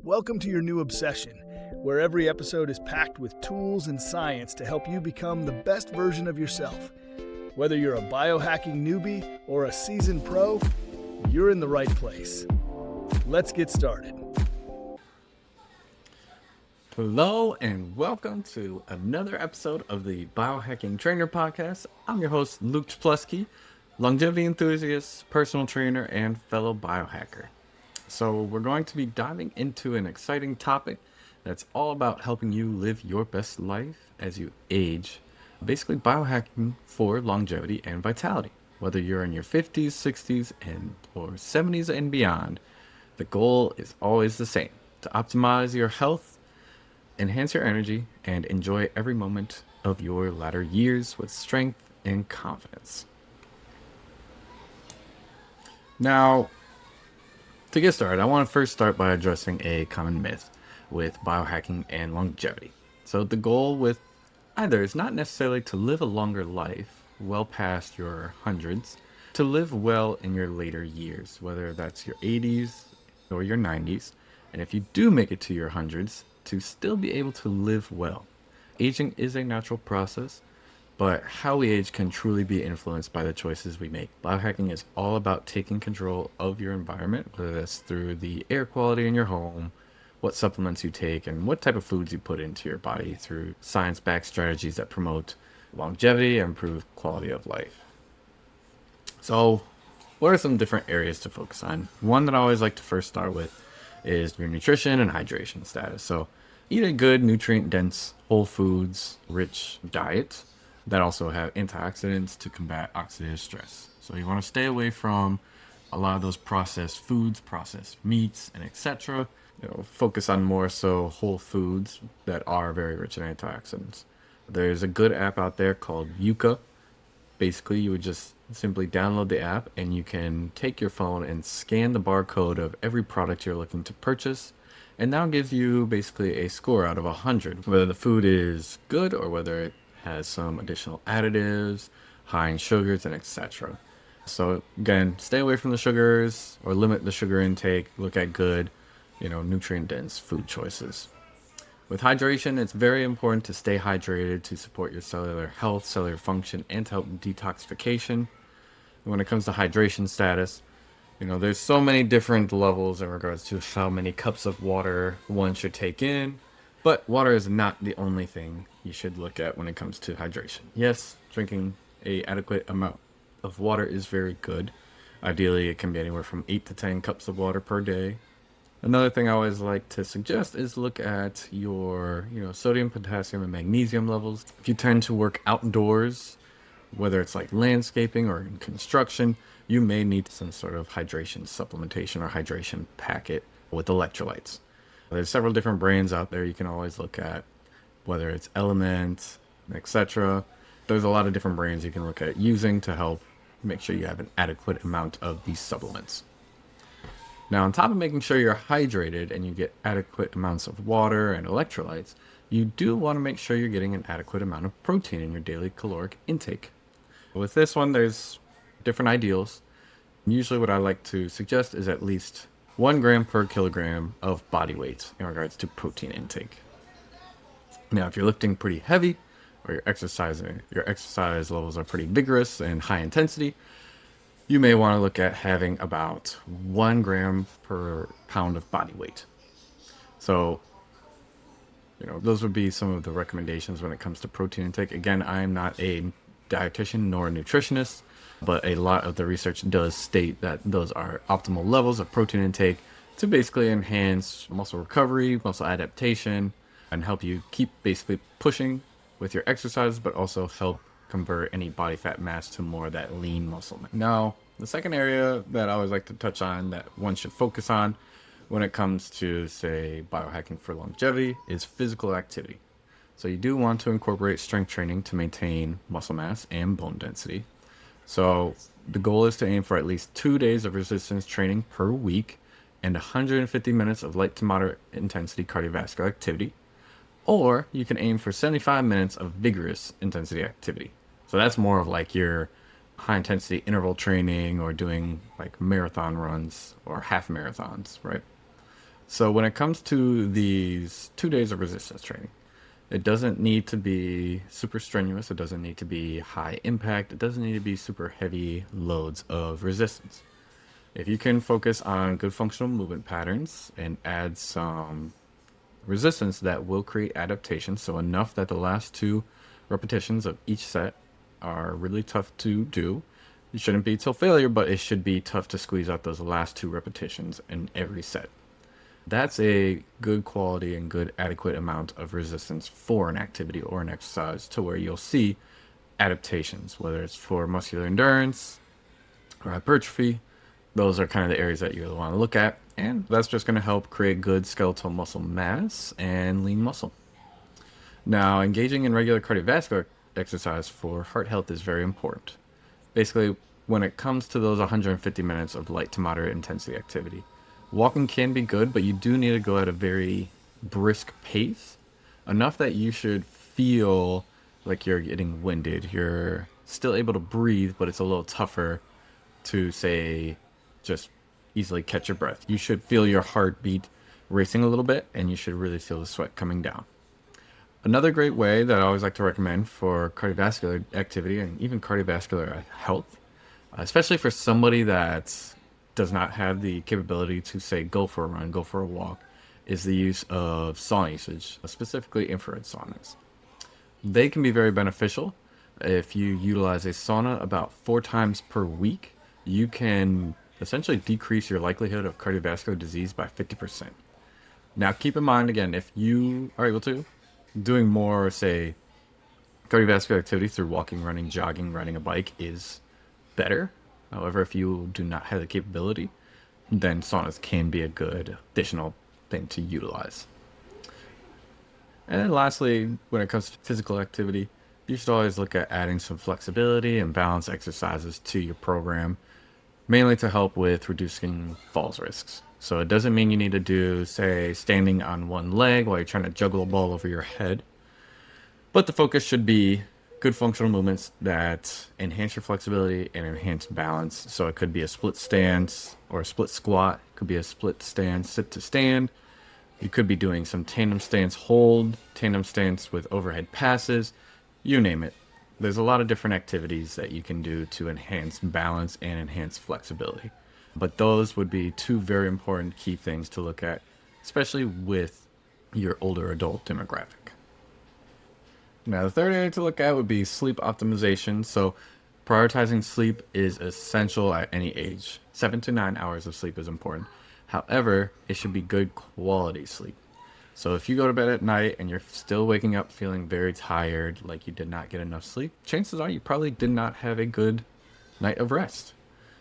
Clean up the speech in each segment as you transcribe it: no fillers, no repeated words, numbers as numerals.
Welcome to your new obsession, where every episode is packed with tools and science to help you become the best version of yourself. Whether you're a biohacking newbie or a seasoned pro, you're in the right place. Let's get started. Hello and welcome to another episode of the Biohacking Trainer podcast. I'm your host, Luke Czaplewski, longevity enthusiast, personal trainer, and fellow biohacker. So we're going to be diving into an exciting topic that's all about helping you live your best life as you age. Basically biohacking for longevity and vitality. Whether you're in your 50s, 60s, or 70s and beyond, the goal is always the same: to optimize your health, enhance your energy, and enjoy every moment of your latter years with strength and confidence. Now, to get started, I want to first start by addressing a common myth with biohacking and longevity. So the goal with either is not necessarily to live a longer life, well past your hundreds, to live well in your later years, whether that's your 80s or your 90s. And if you do make it to your hundreds, to still be able to live well. Aging is a natural process, but how we age can truly be influenced by the choices we make. Biohacking is all about taking control of your environment, whether that's through the air quality in your home, what supplements you take, and what type of foods you put into your body through science-backed strategies that promote longevity and improve quality of life. So, what are some different areas to focus on? One that I always like to first start with is your nutrition and hydration status. So eat a good nutrient-dense, whole foods rich diet that also have antioxidants to combat oxidative stress. So you want to stay away from a lot of those processed foods, processed meats, and etc. Focus on more so whole foods that are very rich in antioxidants. There's a good app out there called Yuca. Basically, you would just simply download the app and you can take your phone and scan the barcode of every product you're looking to purchase, and that'll give you basically a score out of 100, whether the food is good or whether it has some additional additives, high in sugars, and etc. So again, stay away from the sugars or limit the sugar intake. Look at good, nutrient-dense food choices. With hydration, it's very important to stay hydrated to support your cellular health, cellular function, and to help detoxification. When it comes to hydration status, there's so many different levels in regards to how many cups of water one should take in, but water is not the only thing you should look at when it comes to hydration. Yes, drinking an adequate amount of water is very good. Ideally, it can be anywhere from 8 to 10 cups of water per day. Another thing I always like to suggest is look at your, sodium, potassium, and magnesium levels. If you tend to work outdoors, whether it's like landscaping or in construction, you may need some sort of hydration supplementation or hydration packet with electrolytes. There's several different brands out there you can always look at, whether it's Element, etc. There's a lot of different brands you can look at using to help make sure you have an adequate amount of these supplements. Now, on top of making sure you're hydrated and you get adequate amounts of water and electrolytes, you do want to make sure you're getting an adequate amount of protein in your daily caloric intake. With this one, there's different ideals. Usually what I like to suggest is at least 1 gram per kilogram of body weight in regards to protein intake. Now, if you're lifting pretty heavy or your exercise levels are pretty vigorous and high intensity, you may want to look at having about 1 gram per pound of body weight. So, those would be some of the recommendations when it comes to protein intake. Again, I'm not a dietitian nor a nutritionist, but a lot of the research does state that those are optimal levels of protein intake to basically enhance muscle recovery, muscle adaptation, and help you keep basically pushing with your exercise, but also help convert any body fat mass to more of that lean muscle mass. Now, the second area that I always like to touch on that one should focus on when it comes to, say, biohacking for longevity is physical activity. So you do want to incorporate strength training to maintain muscle mass and bone density. So the goal is to aim for at least 2 days of resistance training per week and 150 minutes of light to moderate intensity cardiovascular activity. Or you can aim for 75 minutes of vigorous intensity activity. So that's more of like your high intensity interval training or doing like marathon runs or half marathons, right? So when it comes to these 2 days of resistance training, it doesn't need to be super strenuous. It doesn't need to be high impact. It doesn't need to be super heavy loads of resistance. If you can focus on good functional movement patterns and add some resistance, that will create adaptation. So enough that the last 2 repetitions of each set are really tough to do. It shouldn't be till failure, but it should be tough to squeeze out those last 2 repetitions in every set. That's a good quality and good adequate amount of resistance for an activity or an exercise to where you'll see adaptations, whether it's for muscular endurance or hypertrophy. Those are kind of the areas that you'll want to look at. And that's just going to help create good skeletal muscle mass and lean muscle. Now, engaging in regular cardiovascular exercise for heart health is very important. Basically, when it comes to those 150 minutes of light to moderate intensity activity, walking can be good, but you do need to go at a very brisk pace, enough that you should feel like you're getting winded. You're still able to breathe, but it's a little tougher to, say, just easily catch your breath. You should feel your heartbeat racing a little bit, and you should really feel the sweat coming down. Another great way that I always like to recommend for cardiovascular activity and even cardiovascular health, especially for somebody that does not have the capability to, say, go for a run, go for a walk, is the use of sauna usage, specifically infrared saunas. They can be very beneficial. If you utilize a sauna about 4 times per week, you can essentially decrease your likelihood of cardiovascular disease by 50%. Now, keep in mind, again, if you are able to, doing more, say, cardiovascular activity through walking, running, jogging, riding a bike is better. However, if you do not have the capability, then saunas can be a good additional thing to utilize. And then lastly, when it comes to physical activity, you should always look at adding some flexibility and balance exercises to your program, mainly to help with reducing falls risks. So it doesn't mean you need to do, say, standing on one leg while you're trying to juggle a ball over your head. But the focus should be good functional movements that enhance your flexibility and enhance balance. So it could be a split stance or a split squat. It could be a split stance, sit to stand. You could be doing some tandem stance hold, tandem stance with overhead passes, you name it. There's a lot of different activities that you can do to enhance balance and enhance flexibility. But those would be 2 very important key things to look at, especially with your older adult demographic. Now, the third area to look at would be sleep optimization. So prioritizing sleep is essential at any age. 7 to 9 hours of sleep is important. However, it should be good quality sleep. So if you go to bed at night and you're still waking up feeling very tired, like you did not get enough sleep, chances are you probably did not have a good night of rest.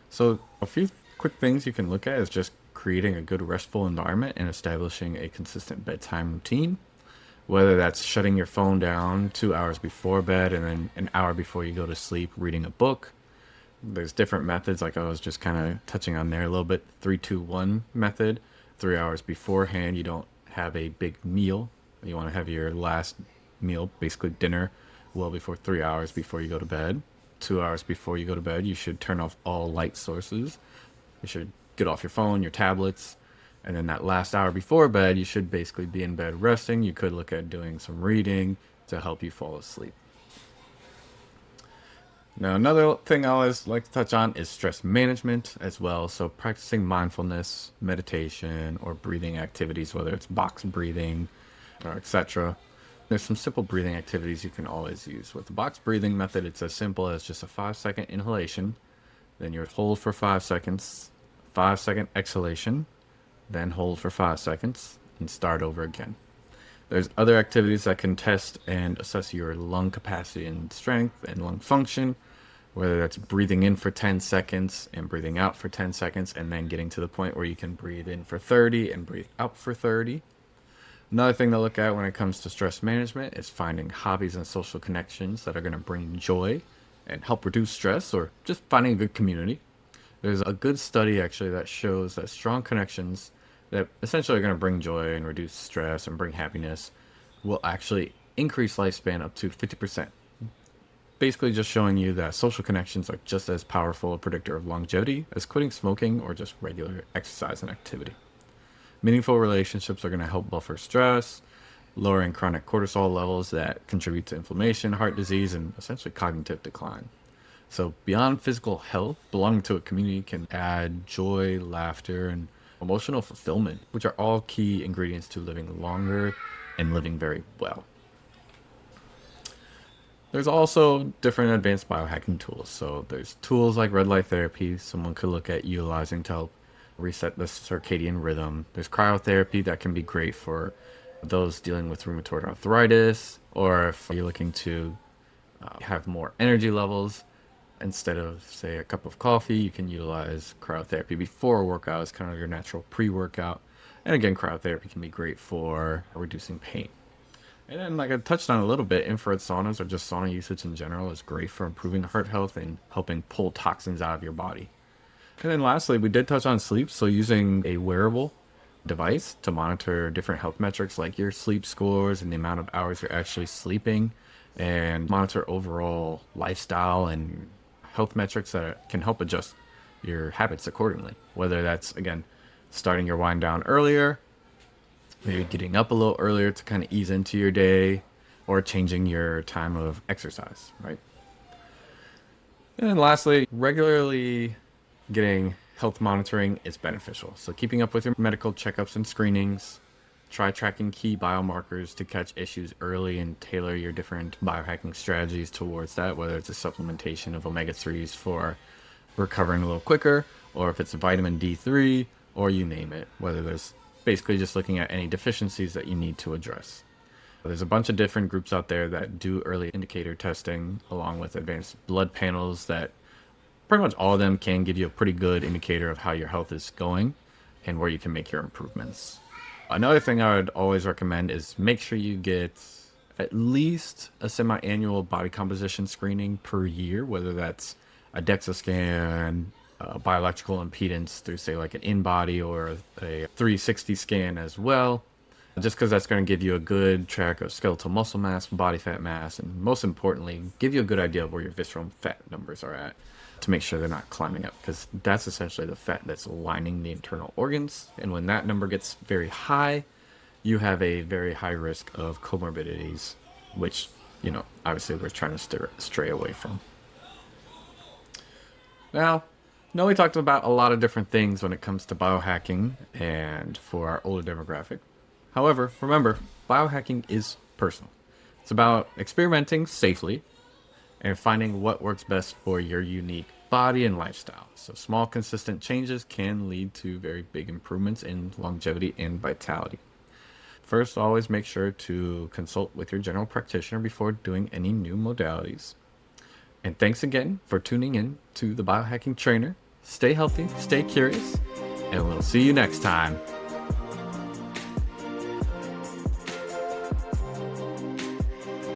So a few quick things you can look at is just creating a good restful environment and establishing a consistent bedtime routine. Whether that's shutting your phone down 2 hours before bed and then an hour before you go to sleep, reading a book. There's different methods, like I was just kind of touching on there a little bit. 3-2-1 method. 3 hours beforehand, you don't have a big meal. You want to have your last meal, basically dinner, well before 3 hours before you go to bed. 2 hours before you go to bed, you should turn off all light sources. You should get off your phone, your tablets. And then that last hour before bed, you should basically be in bed resting. You could look at doing some reading to help you fall asleep. Now, another thing I always like to touch on is stress management as well. So practicing mindfulness, meditation, or breathing activities, whether it's box breathing or etc. There's some simple breathing activities you can always use. With the box breathing method, it's as simple as just a 5-second inhalation, then you hold for 5 seconds, 5-second exhalation, then hold for 5 seconds, and start over again. There's other activities that can test and assess your lung capacity and strength and lung function, whether that's breathing in for 10 seconds and breathing out for 10 seconds, and then getting to the point where you can breathe in for 30 and breathe out for 30. Another thing to look at when it comes to stress management is finding hobbies and social connections that are going to bring joy and help reduce stress, or just finding a good community. There's a good study actually that shows that strong connections that essentially are going to bring joy and reduce stress and bring happiness will actually increase lifespan up to 50%. Basically just showing you that social connections are just as powerful a predictor of longevity as quitting smoking or just regular exercise and activity. Meaningful relationships are going to help buffer stress, lowering chronic cortisol levels that contribute to inflammation, heart disease, and essentially cognitive decline. So beyond physical health, belonging to a community can add joy, laughter, and emotional fulfillment, which are all key ingredients to living longer and living very well. There's also different advanced biohacking tools. So there's tools like red light therapy, someone could look at utilizing to help reset the circadian rhythm. There's cryotherapy that can be great for those dealing with rheumatoid arthritis, or if you're looking to have more energy levels. Instead of, say, a cup of coffee, you can utilize cryotherapy before a workout as kind of your natural pre-workout. And again, cryotherapy can be great for reducing pain. And then, like I touched on a little bit, infrared saunas or just sauna usage in general is great for improving heart health and helping pull toxins out of your body. And then lastly, we did touch on sleep. So using a wearable device to monitor different health metrics like your sleep scores and the amount of hours you're actually sleeping, and monitor overall lifestyle and health metrics that can help adjust your habits accordingly. Whether that's, again, starting your wind down earlier, maybe getting up a little earlier to kind of ease into your day, or changing your time of exercise, right? And then lastly, regularly getting health monitoring is beneficial. So keeping up with your medical checkups and screenings, try tracking key biomarkers to catch issues early and tailor your different biohacking strategies towards that, whether it's a supplementation of omega-3s for recovering a little quicker, or if it's vitamin D3, or you name it, whether there's basically just looking at any deficiencies that you need to address. There's a bunch of different groups out there that do early indicator testing, along with advanced blood panels that pretty much all of them can give you a pretty good indicator of how your health is going and where you can make your improvements. Another thing I would always recommend is make sure you get at least a semi-annual body composition screening per year, whether that's a DEXA scan, bioelectrical impedance through, say, like an in-body, or a 360 scan as well, just because that's going to give you a good track of skeletal muscle mass, body fat mass, and most importantly, give you a good idea of where your visceral fat numbers are at, to make sure they're not climbing up, because that's essentially the fat that's lining the internal organs. And when that number gets very high, you have a very high risk of comorbidities, which, obviously we're trying to stray away from. Now, I know we talked about a lot of different things when it comes to biohacking and for our older demographic. However, remember, biohacking is personal. It's about experimenting safely and finding what works best for your unique body and lifestyle. So small, consistent changes can lead to very big improvements in longevity and vitality. First, always make sure to consult with your general practitioner before doing any new modalities. And thanks again for tuning in to the Biohacking Trainer. Stay healthy, stay curious, and we'll see you next time.